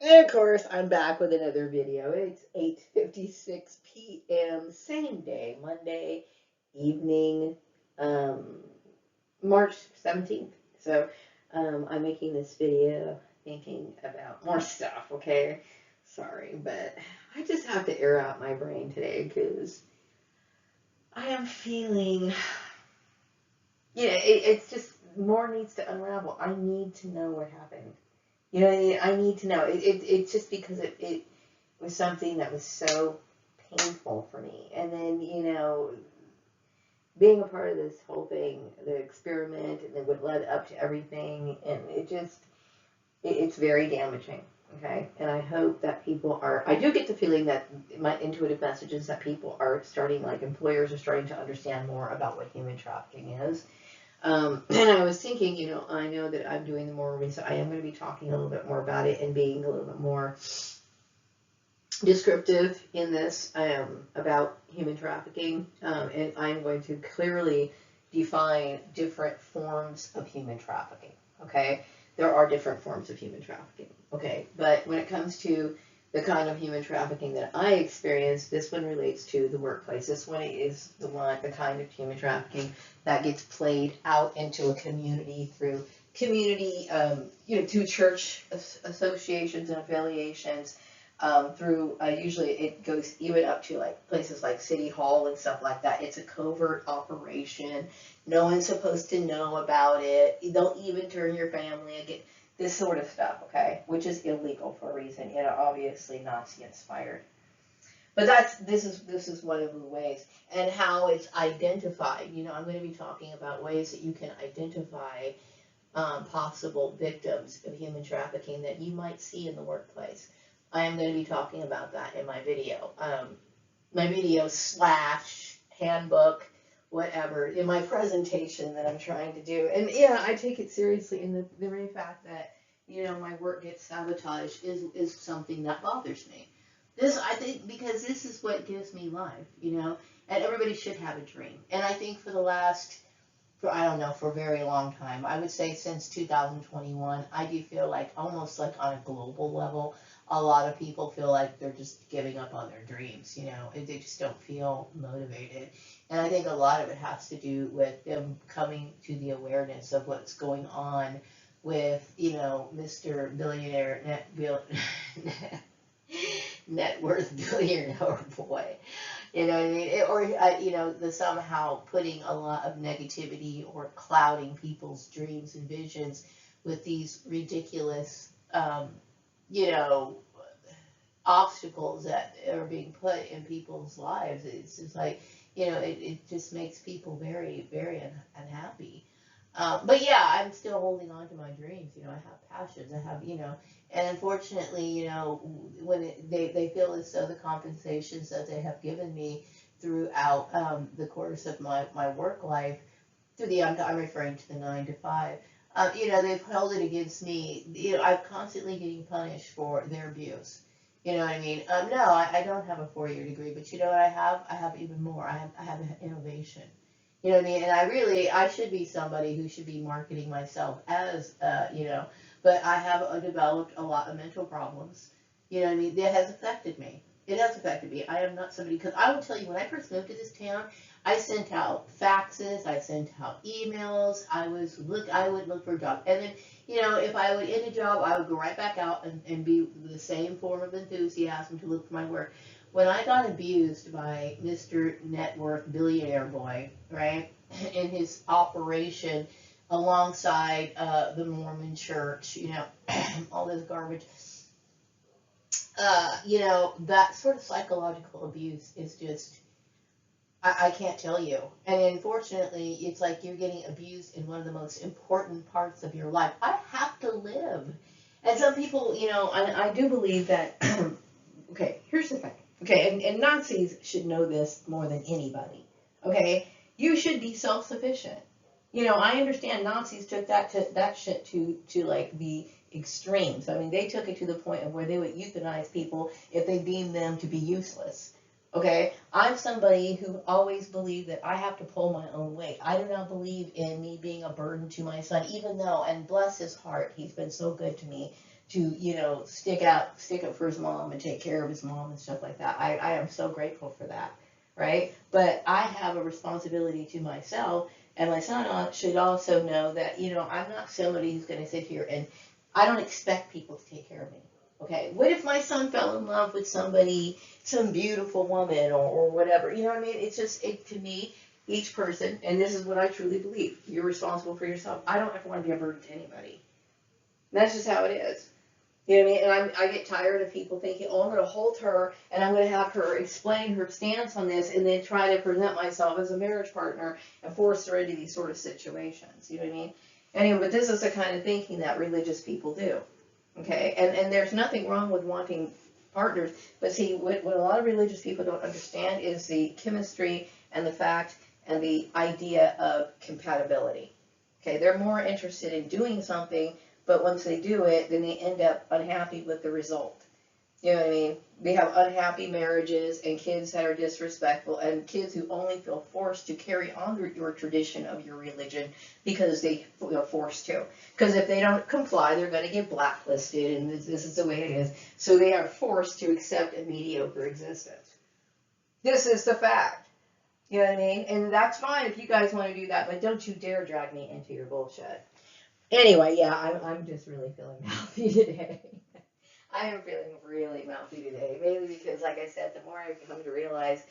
And of course, I'm back with another video. It's 8:56 p.m. same day, Monday evening, um, March 17th. So I'm making this video thinking about more stuff, okay? Sorry, but I just have to air out my brain today because I am feeling, it's just more needs to unravel. I need to know what happened. You know, I need to know. It's just because it was something that was so painful for me. And then, being a part of this whole thing, the experiment, and then what led up to everything, and it's very damaging. Okay, and I hope that people are. I do get the feeling that my intuitive messages that people are starting, like employers are starting to understand more about what human trafficking is. And I was thinking, I know that I'm doing the more research. I am going to be talking a little bit more about it and being a little bit more descriptive in this about human trafficking. And I'm going to clearly define different forms of human trafficking. Okay, there are different forms of human trafficking. Okay, but when it comes to the kind of human trafficking that I experienced, this one relates to the workplace. This one is the kind of human trafficking that gets played out into a community through community, through church associations and affiliations, through usually it goes even up to like places like City Hall and stuff like that. It's a covert operation. No one's supposed to know about it. They'll even turn your family against this sort of stuff, okay, which is illegal for a reason, obviously Nazi inspired. But this is one of the ways, and how it's identified. I'm going to be talking about ways that you can identify possible victims of human trafficking that you might see in the workplace. I am going to be talking about that in my video. My video / handbook, whatever, in my presentation that I'm trying to do. And yeah, I take it seriously, and the very fact that, my work gets sabotaged is something that bothers me. I think, because this is what gives me life, and everybody should have a dream. And I think for a very long time, I would say since 2021, I do feel like almost like on a global level, a lot of people feel like they're just giving up on their dreams, they just don't feel motivated. And I think a lot of it has to do with them coming to the awareness of what's going on with, Mr. Billionaire, net worth billionaire boy. You know what I mean? The somehow putting a lot of negativity or clouding people's dreams and visions with these ridiculous, obstacles that are being put in people's lives. It's just like, it just makes people very, very unhappy. But yeah, I'm still holding on to my dreams. I have passions. I have, and unfortunately, when they feel as though the compensations that they have given me throughout the course of my work life, I'm referring to the 9 to 5, they've held it against me. I'm constantly getting punished for their abuse. You know what I mean? No, I don't have a 4-year degree, but you know what I have? I have even more. I have innovation. You know what I mean? And I should be somebody who should be marketing myself as, but I have developed a lot of mental problems. You know what I mean? That has affected me. It has affected me. I am not somebody, because I will tell you, when I first moved to this town, I sent out faxes, I sent out emails, I would look for a job. And then, if I would end a job, I would go right back out and be the same form of enthusiasm to look for my work. When I got abused by Mr. Net Worth Billionaire Boy, right, in his operation alongside the Mormon church, all this garbage, that sort of psychological abuse is just, I can't tell you. And unfortunately, it's like you're getting abused in one of the most important parts of your life. I have to live. And some people, I do believe that, okay, here's the thing. Okay, and Nazis should know this more than anybody. Okay, you should be self-sufficient. I understand Nazis took that shit to like the extremes. I mean, they took it to the point of where they would euthanize people if they deemed them to be useless. Okay, I'm somebody who always believed that I have to pull my own weight. I do not believe in me being a burden to my son, even though, and bless his heart, he's been so good to me to, stick up for his mom and take care of his mom and stuff like that. I am so grateful for that, right? But I have a responsibility to myself, and my son should also know that, I'm not somebody who's going to sit here and I don't expect people to take care of me. Okay, what if my son fell in love with somebody, some beautiful woman or whatever? You know what I mean? It's just, to me, each person, and this is what I truly believe, you're responsible for yourself. I don't ever want to be a burden to anybody. That's just how it is. You know what I mean? And I get tired of people thinking, oh, I'm going to hold her and I'm going to have her explain her stance on this and then try to present myself as a marriage partner and force her into these sort of situations. You know what I mean? Anyway, but this is the kind of thinking that religious people do. Okay, and there's nothing wrong with wanting partners, but see, what a lot of religious people don't understand is the chemistry and the fact and the idea of compatibility. Okay, they're more interested in doing something, but once they do it, then they end up unhappy with the result. You know what I mean? We have unhappy marriages and kids that are disrespectful and kids who only feel forced to carry on your tradition of your religion because they feel forced to. Because if they don't comply, they're going to get blacklisted, and this is the way it is. So they are forced to accept a mediocre existence. This is the fact. You know what I mean? And that's fine if you guys want to do that, but don't you dare drag me into your bullshit. Anyway, yeah, I'm just really feeling mouthy today. I am feeling really mouthy today, mainly because, like I said, the more I come to realize,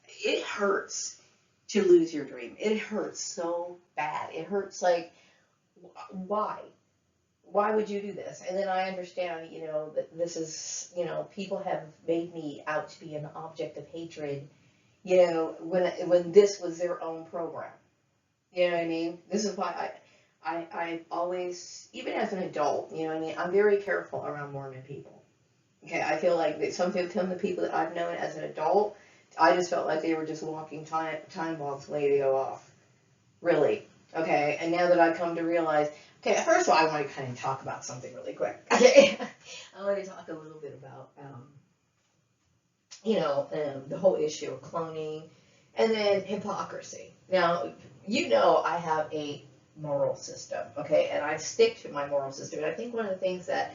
it hurts to lose your dream. It hurts so bad. It hurts like, why? Why would you do this? And then I understand, that this is, people have made me out to be an object of hatred, when this was their own program. You know what I mean? This is why I always, even as an adult, you know what I mean, I'm very careful around Mormon people. Okay, I feel like that some of the people that I've known as an adult, I just felt like they were just walking time bombs waiting to go off. Really. Okay, and now that I've come to realize, okay, first of all, I want to kind of talk about something really quick. Okay, I want to talk a little bit about, the whole issue of cloning and then hypocrisy. Now, I have a moral system, okay, and I stick to my moral system. And I think one of the things that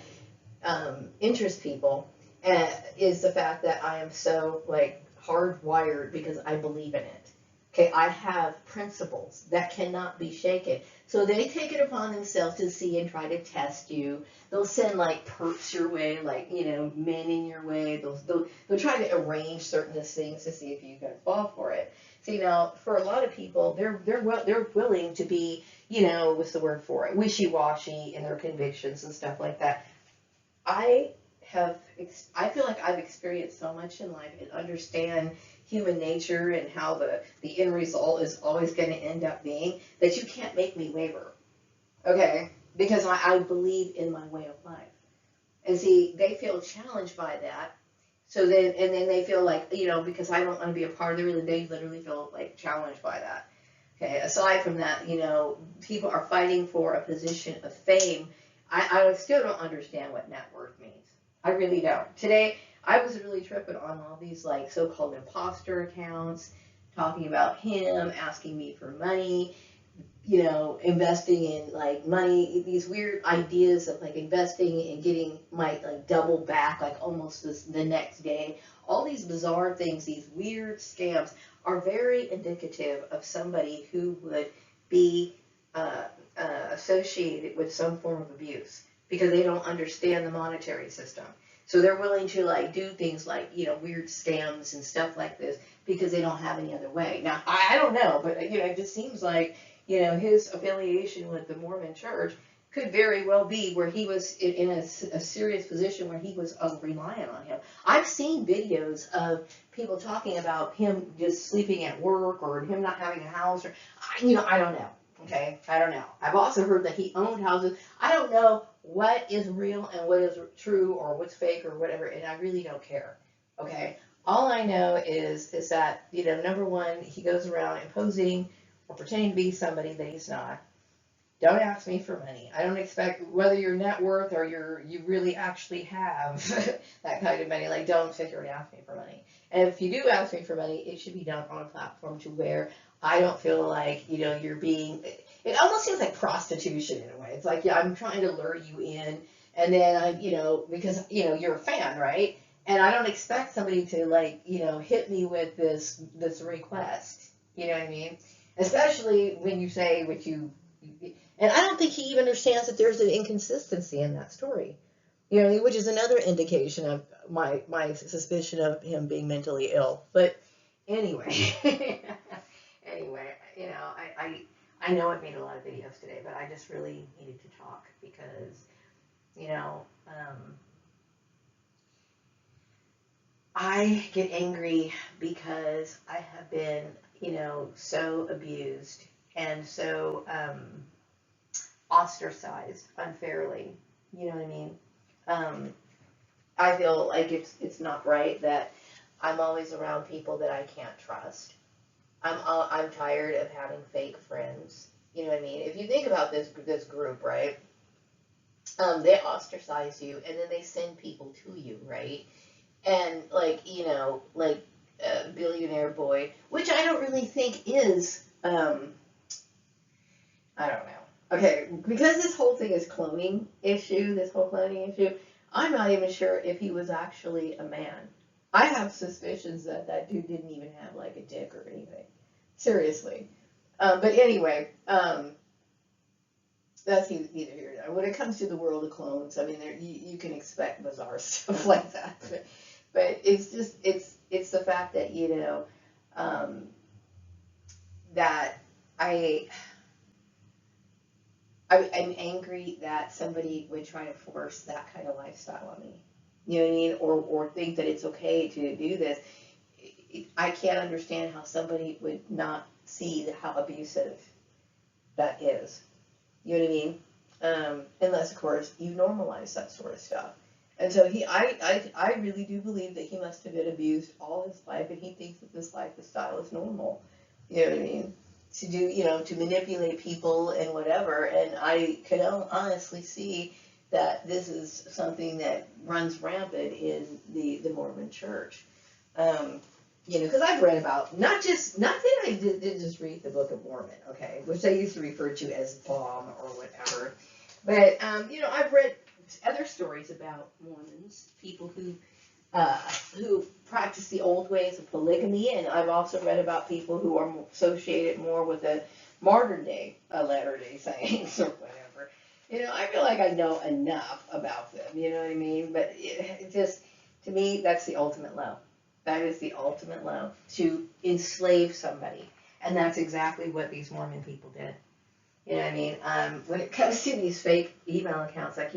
interests people is the fact that I am so like hardwired because I believe in it. Okay, I have principles that cannot be shaken. So they take it upon themselves to see and try to test you. They'll send like perps your way, like men in your way. They'll try to arrange certain things to see if you can fall for it. See, now for a lot of people, they're willing to be, what's the word for it, wishy-washy in their convictions and stuff like that. I I feel like I've experienced so much in life and understand human nature and how the end result is always going to end up being that you can't make me waver. Okay? Because I believe in my way of life. And see, they feel challenged by that. And then they feel like, because I don't want to be a part of the religion, they literally feel like challenged by that. Okay, aside from that, people are fighting for a position of fame. I still don't understand what net worth means. I really don't. Today, I was really tripping on all these like so-called imposter accounts, talking about him, asking me for money, investing in like money, these weird ideas of like investing and getting my like double back, like almost the next day. All these bizarre things, these weird scams are very indicative of somebody who would be associated with some form of abuse because they don't understand the monetary system. So they're willing to like do things like, weird scams and stuff like this because they don't have any other way. Now, I don't know, but it just seems like, his affiliation with the Mormon church could very well be where he was in a serious position where he was reliant on him. I've seen videos of people talking about him just sleeping at work or him not having a house or, I don't know. Okay, I don't know. I've also heard that he owned houses. I don't know what is real and what is true or what's fake or whatever, and I really don't care. Okay, all I know is that number one, he goes around imposing or pretending to be somebody that he's not. Don't ask me for money. I don't expect, whether your net worth or you really actually have that kind of money. Like, don't sit here and ask me for money. And if you do ask me for money, it should be done on a platform to where I don't feel like, you're being, it almost seems like prostitution in a way. It's like, yeah, I'm trying to lure you in, and then because, you're a fan, right? And I don't expect somebody to, like, hit me with this request. You know what I mean? Especially when you say what you, and I don't think he even understands that there's an inconsistency in that story. Which is another indication of my suspicion of him being mentally ill. But anyway, anyway, I know I've made a lot of videos today, but I just really needed to talk because, I get angry because I have been, so abused and so ostracized unfairly. You know what I mean? I feel like it's not right that I'm always around people that I can't trust. I'm tired of having fake friends. You know what I mean? If you think about this group, right? They ostracize you, and then they send people to you, right? And like Billionaire Boy, which I don't really think is I don't know. Okay, because this whole thing is cloning issue, this whole cloning issue, I'm not even sure if he was actually a man. I have suspicions that that dude didn't even have like a dick or anything. Seriously. But anyway, that's either here or there. When it comes to the world of clones, I mean, you can expect bizarre stuff like that. But it's just, it's the fact that, that I'm angry that somebody would try to force that kind of lifestyle on me. You know what I mean? Or think that it's okay to do this. I can't understand how somebody would not see how abusive that is. You know what I mean? Unless, of course, you normalize that sort of stuff. And so I really do believe that he must have been abused all his life, and he thinks that this lifestyle is normal. You know what I mean? To do, to manipulate people and whatever. And I could honestly see that this is something that runs rampant in the Mormon church. Because I've read about, not that I didn't just read the Book of Mormon, okay, which they used to refer to as bomb or whatever. But, I've read other stories about Mormons, people who practice the old ways of polygamy, and I've also read about people who are associated more with the modern day Latter-day Saints or whatever. I feel like I know enough about them, you know what I mean? But it just, to me, that's the ultimate low. That is the ultimate low, to enslave somebody. And that's exactly what these Mormon people did. You know what I mean? When it comes to these fake email accounts, I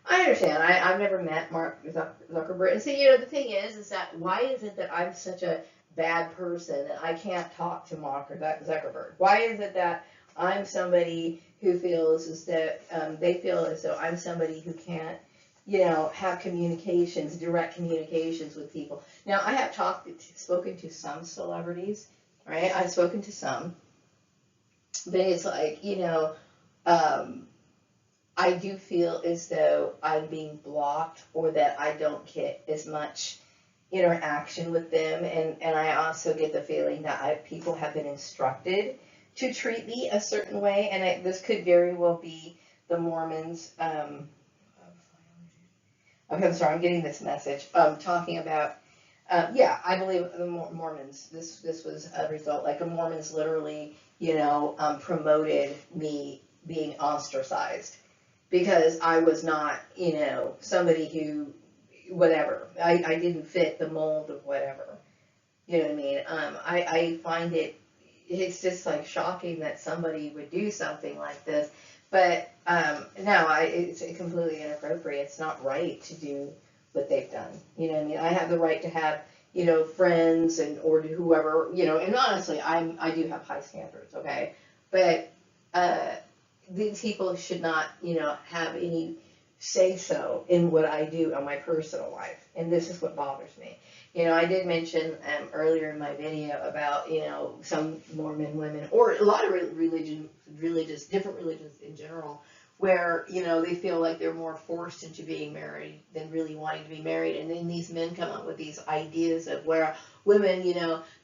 understand. I've never met Mark Zuckerberg. And see, the thing is that why is it that I'm such a bad person that I can't talk to Mark Zuckerberg? Why is it that I'm somebody who feels as that they feel as though I'm somebody who can't, have direct communications with people? Now, I have spoken to some celebrities, right? I've spoken to some, but it's like, I do feel as though I'm being blocked, or that I don't get as much interaction with them. And I also get the feeling that people have been instructed to treat me a certain way. And this could very well be the Mormons. Okay, I'm sorry, I'm getting this message. Talking about, I believe the Mormons, this was a result, like the Mormons literally, promoted me being ostracized. Because I was not, somebody who, whatever, I didn't fit the mold of whatever. You know what I mean? I find it's just like shocking that somebody would do something like this. But no, it's completely inappropriate. It's not right to do what they've done. You know what I mean? I have the right to have, friends or whoever, and honestly, I do have high standards, okay? But, these people should not, have any say-so in what I do on my personal life. And this is what bothers me. I did mention earlier in my video about, some Mormon women, or a lot of different religions in general, where, they feel like they're more forced into being married than really wanting to be married. And then these men come up with these ideas of where women,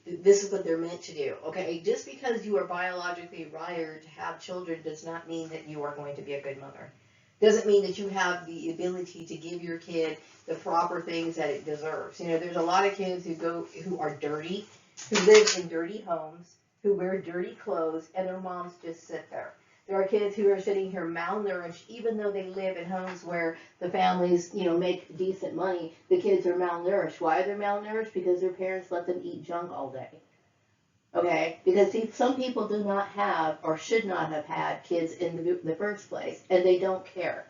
this is what they're meant to do. Okay, just because you are biologically wired to have children does not mean that you are going to be a good mother. Doesn't mean that you have the ability to give your kid the proper things that it deserves. There's a lot of kids who are dirty, who live in dirty homes, who wear dirty clothes, and their moms just sit there. There are kids who are sitting here malnourished, even though they live in homes where the families, make decent money. The kids are malnourished. Why are they malnourished? Because their parents let them eat junk all day. Okay? Because some people do not have or should not have had kids in the first place, and they don't care.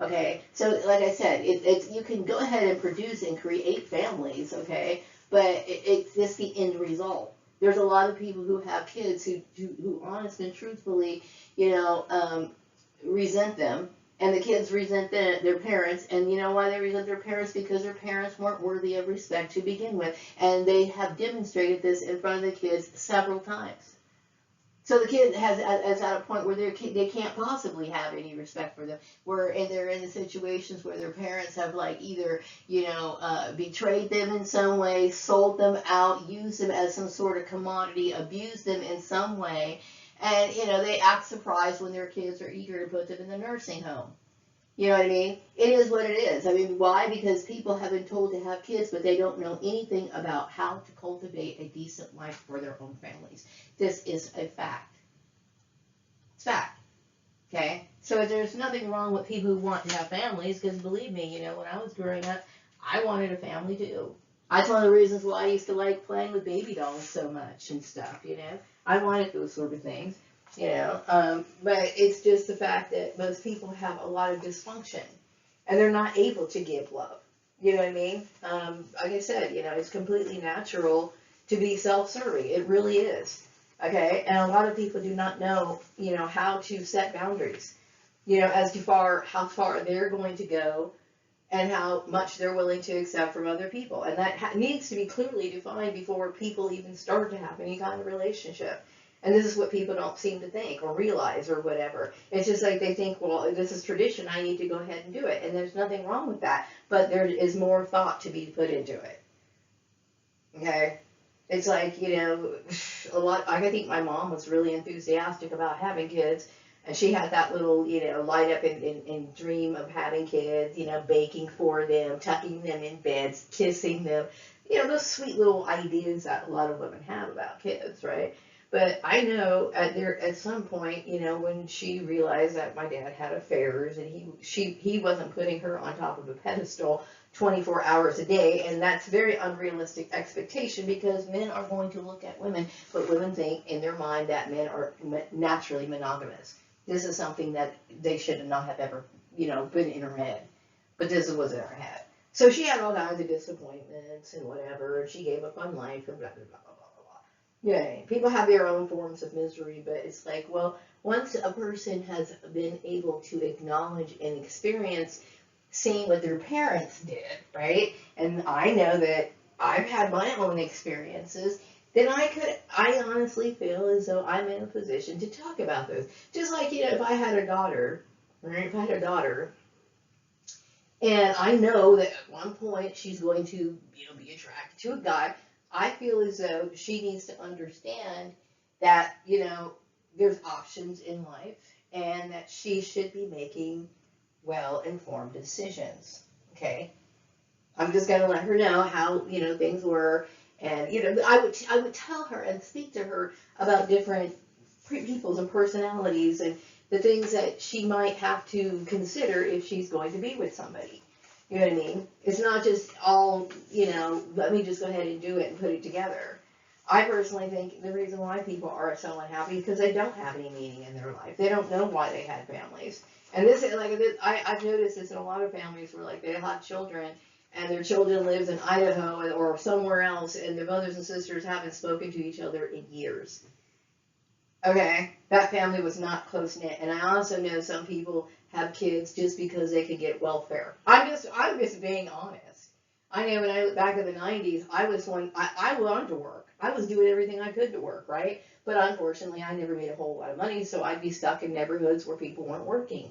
Okay, so like I said, you can go ahead and produce and create families, okay, but it's just the end result. There's a lot of people who have kids who honest and truthfully, resent them, and the kids resent their parents, and you know why they resent their parents? Because their parents weren't worthy of respect to begin with, and they have demonstrated this in front of the kids several times. So the kid is at a point where they can't possibly have any respect for them. And they're in situations where their parents have either betrayed them in some way, sold them out, used them as some sort of commodity, abused them in some way, and they act surprised when their kids are eager to put them in the nursing home. You know what I mean? It is what it is. I mean, why? Because people have been told to have kids, but they don't know anything about how to cultivate a decent life for their own families. This is a fact. It's fact. Okay? So there's nothing wrong with people who want to have families, because believe me, when I was growing up, I wanted a family too. That's one of the reasons why I used to like playing with baby dolls so much and stuff, I wanted those sort of things. But it's just the fact that most people have a lot of dysfunction, and they're not able to give love. You know what I mean? Like I said, it's completely natural to be self-serving. It really is. Okay? And a lot of people do not know, how to set boundaries, as to how far they're going to go and how much they're willing to accept from other people. And that needs to be clearly defined before people even start to have any kind of relationship. And this is what people don't seem to think or realize or whatever. It's just like they think, well, this is tradition, I need to go ahead and do it. And there's nothing wrong with that, but there is more thought to be put into it. Okay? It's like, I think my mom was really enthusiastic about having kids, and she had that little, light up and dream of having kids, baking for them, tucking them in beds, kissing them, those sweet little ideas that a lot of women have about kids, right? But I know at some point, when she realized that my dad had affairs and he wasn't putting her on top of a pedestal 24 hours a day, and that's very unrealistic expectation, because men are going to look at women, but women think in their mind that men are naturally monogamous. This is something that they should not have ever, been in her head, but this was in her head. So she had all kinds of disappointments and whatever, and she gave up on life and blah, blah, blah. Yeah, people have their own forms of misery, but it's like, well, once a person has been able to acknowledge and experience seeing what their parents did, right? And I know that I've had my own experiences, then I honestly feel as though I'm in a position to talk about those. Just like, if I had a daughter, right? If I had a daughter, and I know that at one point she's going to, be attracted to a guy, I feel as though she needs to understand that, there's options in life, and that she should be making well-informed decisions, okay? I'm just going to let her know how, things were, and, I would tell her and speak to her about different peoples and personalities and the things that she might have to consider if she's going to be with somebody. You know what I mean? It's not just all, let me just go ahead and do it and put it together. I personally think the reason why people are so unhappy is because they don't have any meaning in their life. They don't know why they had families. And this is I've noticed this in a lot of families where they have children, and their children lives in Idaho or somewhere else, and their brothers and sisters haven't spoken to each other in years. Okay, that family was not close knit. And I also know some people have kids just because they could get welfare. I'm just being honest. I know when I look back in the 90s, I wanted to work. I was doing everything I could to work, right? But unfortunately, I never made a whole lot of money, so I'd be stuck in neighborhoods where people weren't working.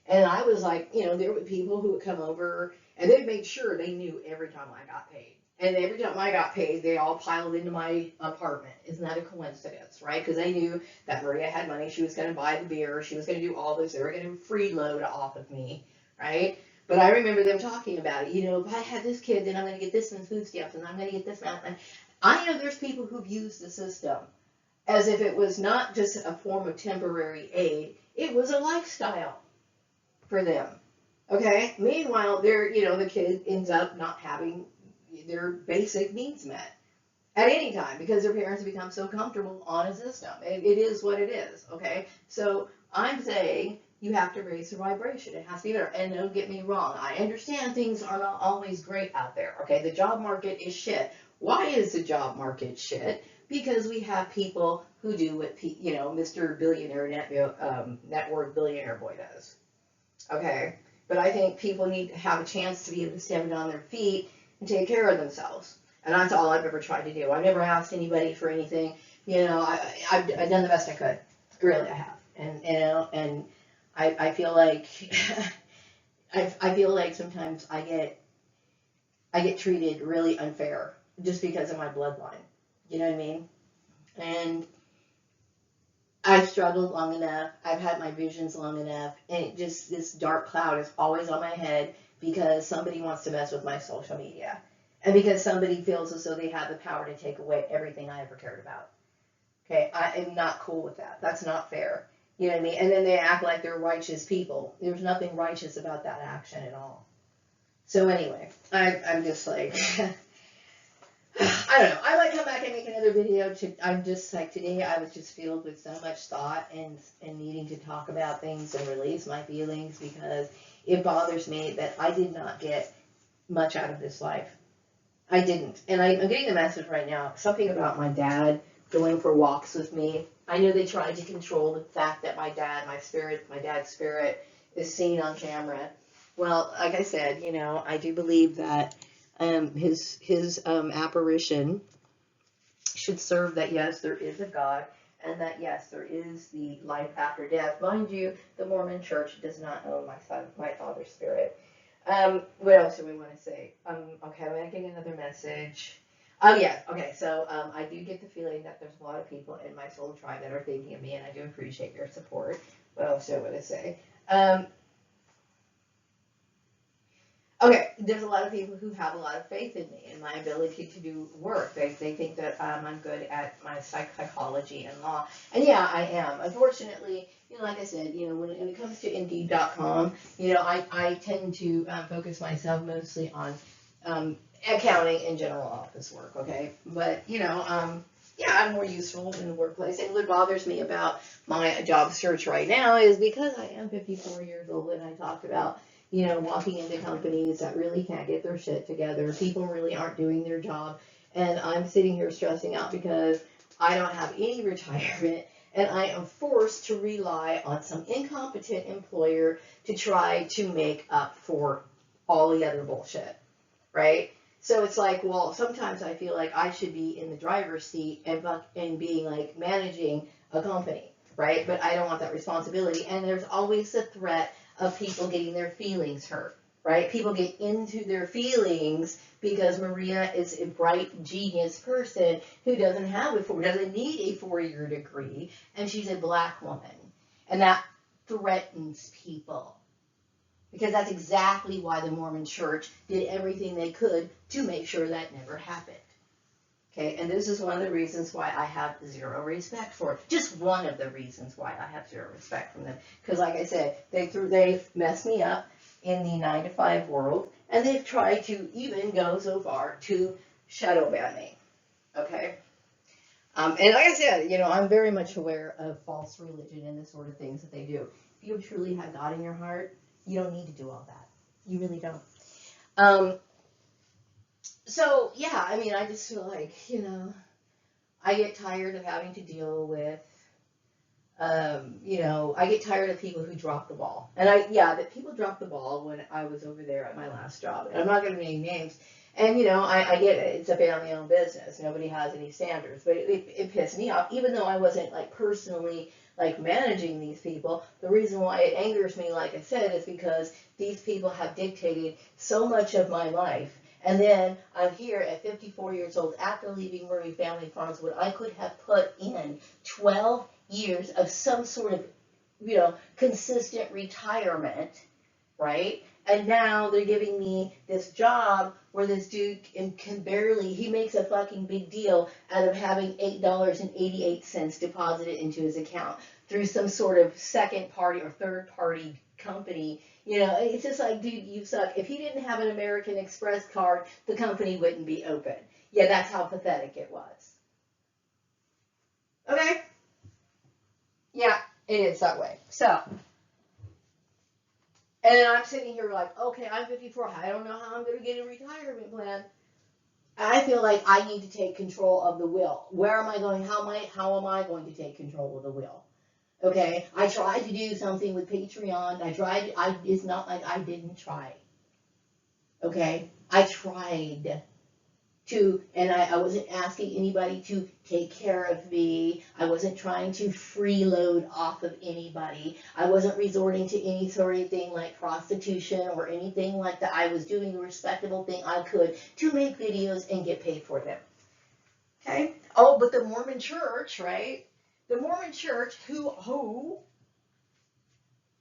And I was like, there were people who would come over and they'd make sure they knew every time I got paid. And every time I got paid, they all piled into my apartment. Isn't that a coincidence, right? Because they knew that Maria had money. She was going to buy the beer. She was going to do all this. They were going to freeload off of me, right? But I remember them talking about it. If I had this kid, then I'm going to get this and food stamps, and I'm going to get this and that. I know there's people who've used the system as if it was not just a form of temporary aid. It was a lifestyle for them. Okay? Meanwhile, the kid ends up not having their basic needs met at any time because their parents become so comfortable on a system. It is what it is. Okay? So I'm saying you have to raise the vibration. It has to be better. And don't get me wrong. I understand things are not always great out there. Okay? The job market is shit. Why is the job market shit? Because we have people who do what, Mr. Billionaire, net worth billionaire boy does. Okay? But I think people need to have a chance to be able to stand on their feet and take care of themselves. And that's all I've ever tried to do. I've never asked anybody for anything. I've done the best I could. Really, I have. And I feel like I feel like sometimes I get treated really unfair just because of my bloodline. You know what I mean? And I've struggled long enough. I've had my visions long enough, and this dark cloud is always on my head because somebody wants to mess with my social media, and because somebody feels as though they have the power to take away everything I ever cared about. Okay, I am not cool with that. That's not fair. You know what I mean? And then they act like they're righteous people. There's nothing righteous about that action at all. So anyway, I'm just like, I don't know. I might come back and make another video. I'm just like, today I was just filled with so much thought and needing to talk about things and release my feelings because it bothers me that I did not get much out of this life. I didn't. And I'm getting the message right now. Something about my dad going for walks with me. I know they tried to control the fact that my dad's spirit is seen on camera. Well, like I said, I do believe that his apparition should serve that, yes, there is a God, and that, yes, there is the life after death. Mind you, the Mormon church does not own my father's spirit. What else do we want to say? Okay, I'm going to get another message. Oh, yeah, okay, so I do get the feeling that there's a lot of people in my soul tribe that are thinking of me, and I do appreciate your support. What else do I want to say? Okay, there's a lot of people who have a lot of faith in me and my ability to do work. They think that I'm good at my psychology and law. And yeah, I am. Unfortunately, like I said, when it comes to Indeed.com, I tend to focus myself mostly on accounting and general office work, okay? But, yeah, I'm more useful in the workplace. And what bothers me about my job search right now is because I am 54 years old and I talked about walking into companies that really can't get their shit together. People really aren't doing their job. And I'm sitting here stressing out because I don't have any retirement and I am forced to rely on some incompetent employer to try to make up for all the other bullshit, right? So it's like, well, sometimes I feel like I should be in the driver's seat and being like managing a company, right? But I don't want that responsibility. And there's always the threat of people getting their feelings hurt, right? People get into their feelings because Maria is a bright, genius person who doesn't need a 4-year degree, and she's a black woman. And that threatens people. Because that's exactly why the Mormon church did everything they could to make sure that never happened. Okay, and this is one of the reasons why I have zero respect for it. Just one of the reasons why I have zero respect from them. Because like I said, they messed me up in the 9-to-5 world, and they've tried to even go so far to shadow ban me. Okay? And like I said, I'm very much aware of false religion and the sort of things that they do. If you truly have God in your heart, you don't need to do all that. You really don't. So, yeah, I just feel like, I get tired of having to deal with, I get tired of people who drop the ball. And that people dropped the ball when I was over there at my last job. And I'm not going to name names. And, I get it. It's a family-owned business. Nobody has any standards. But it pissed me off, even though I wasn't, like, personally, like, managing these people. The reason why it angers me, like I said, is because these people have dictated so much of my life. And then I'm here at 54 years old after leaving Murray Family Farms, when I could have put in 12 years of some sort of, consistent retirement, right? And now they're giving me this job where this dude can barely, he makes a fucking big deal out of having $8.88 deposited into his account through some sort of second party or third party company. It's just like, dude, you suck. If he didn't have an American Express card, the company wouldn't be open. Yeah, that's how pathetic it was. Okay? Yeah, it is that way. So, and then I'm sitting here like, okay, I'm 54. I don't know how I'm going to get a retirement plan. I feel like I need to take control of the will. Where am I going? How am I going to take control of the will? Okay, I tried to do something with Patreon. It's not like I didn't try. Okay, I tried to, and I wasn't asking anybody to take care of me. I wasn't trying to freeload off of anybody. I wasn't resorting to any sort of thing like prostitution or anything like that. I was doing the respectable thing I could to make videos and get paid for them. Okay? Oh, but the Mormon Church, right? The Mormon Church, who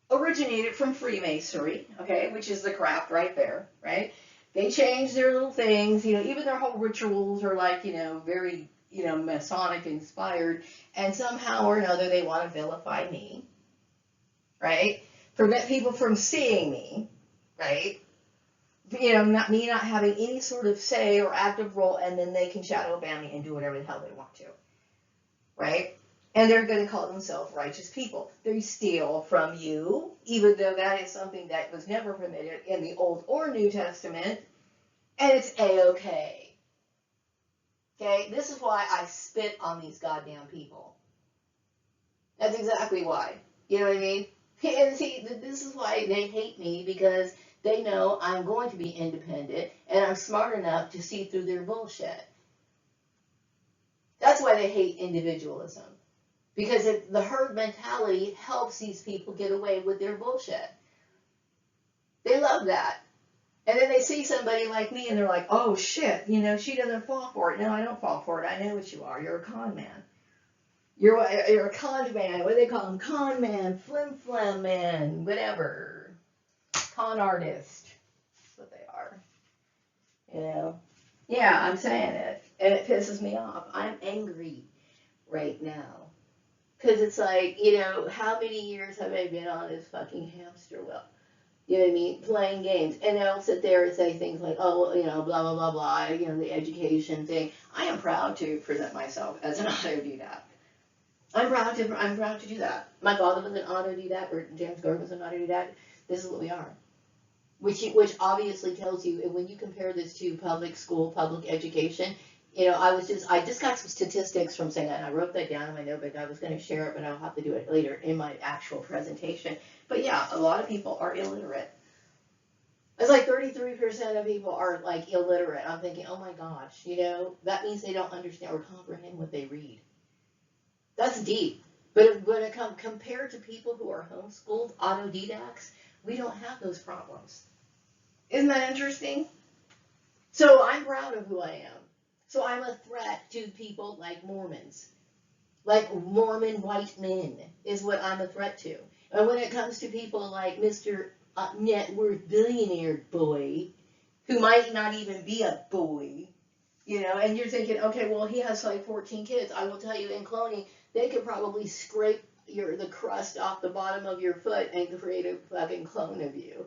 originated from Freemasonry, okay, which is the craft right there, right? They changed their little things, even their whole rituals are like, very, Masonic inspired, and somehow or another they want to vilify me, right? Prevent people from seeing me, right? Not having any sort of say or active role, and then they can shadow ban me and do whatever the hell they want to, right? And they're going to call themselves righteous people. They steal from you, even though that is something that was never permitted in the Old or New Testament, and it's A-okay. Okay? This is why I spit on these goddamn people. That's exactly why. You know what I mean? And see, this is why they hate me, because they know I'm going to be independent, and I'm smart enough to see through their bullshit. That's why they hate individualism. Because the herd mentality helps these people get away with their bullshit. They love that. And then they see somebody like me and they're like, oh shit, she doesn't fall for it. No, I don't fall for it. I know what you are. You're a con man. You're a con man. What do they call them? Con man, flim man, whatever. Con artist. That's what they are. Yeah, I'm saying it. And it pisses me off. I'm angry right now. Because it's like, how many years have I been on this fucking hamster wheel? You know what I mean? Playing games. And they'll sit there and say things like, oh, blah, blah, blah, blah, the education thing. I am proud to present myself as an autodidact. I'm proud to do that. My father was an autodidact, or James Gordon was an autodidact. This is what we are. Which obviously tells you, and when you compare this to public school, public education, I just got some statistics from saying that, and I wrote that down in my notebook. I was going to share it, but I'll have to do it later in my actual presentation. But yeah, a lot of people are illiterate. It's like 33% of people are like illiterate. I'm thinking, oh my gosh, that means they don't understand or comprehend what they read. That's deep. But when it compared to people who are homeschooled, autodidacts, we don't have those problems. Isn't that interesting? So I'm proud of who I am. So I'm a threat to people like Mormons. Like Mormon white men is what I'm a threat to. And when it comes to people like Mr. Net Worth Billionaire boy, who might not even be a boy, and you're thinking, okay, well, he has like 14 kids. I will tell you, in cloning, they could probably scrape the crust off the bottom of your foot and create a fucking clone of you.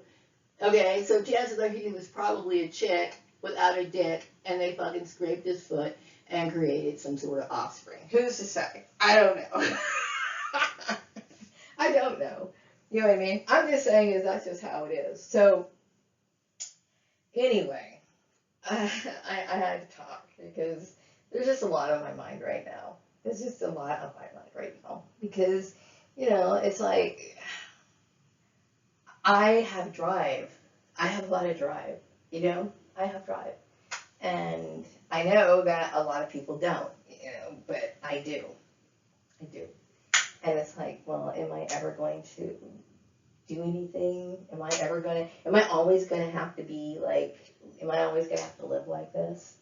Okay, so chances are he was probably a chick without a dick, and they fucking scraped his foot and created some sort of offspring. Who's to say? I don't know. I don't know. You know what I mean? I'm just saying that's just how it is. So, anyway, I had to talk because there's just a lot on my mind right now. There's just a lot on my mind right now because, it's like I have drive. I have a lot of drive, I have drive. And I know that a lot of people don't, but I do. I do. And it's like, well, am I ever going to do anything? Am I always going to have to be like, am I always going to have to live like this?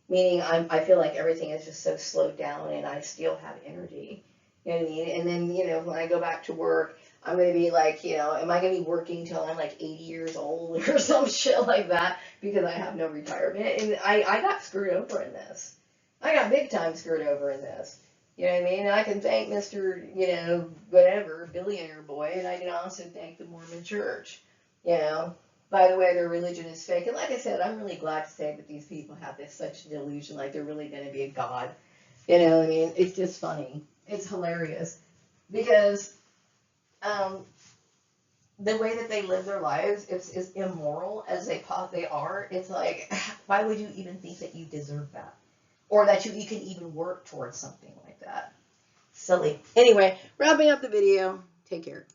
Meaning I feel like everything is just so slowed down and I still have energy. You know what I mean? And then, when I go back to work, I'm going to be like, am I going to be working till I'm like 80 years old or some shit like that because I have no retirement? And I got screwed over in this. I got big time screwed over in this. You know what I mean? And I can thank Mr., whatever, billionaire boy, and I can also thank the Mormon church. By the way, their religion is fake. And like I said, I'm really glad to say that these people have this such delusion, like they're really going to be a god. You know what I mean? It's just funny. It's hilarious. Because the way that they live their lives is immoral as they are. It's like, why would you even think that you deserve that? Or that you can even work towards something like that? Silly. Anyway, wrapping up the video. Take care.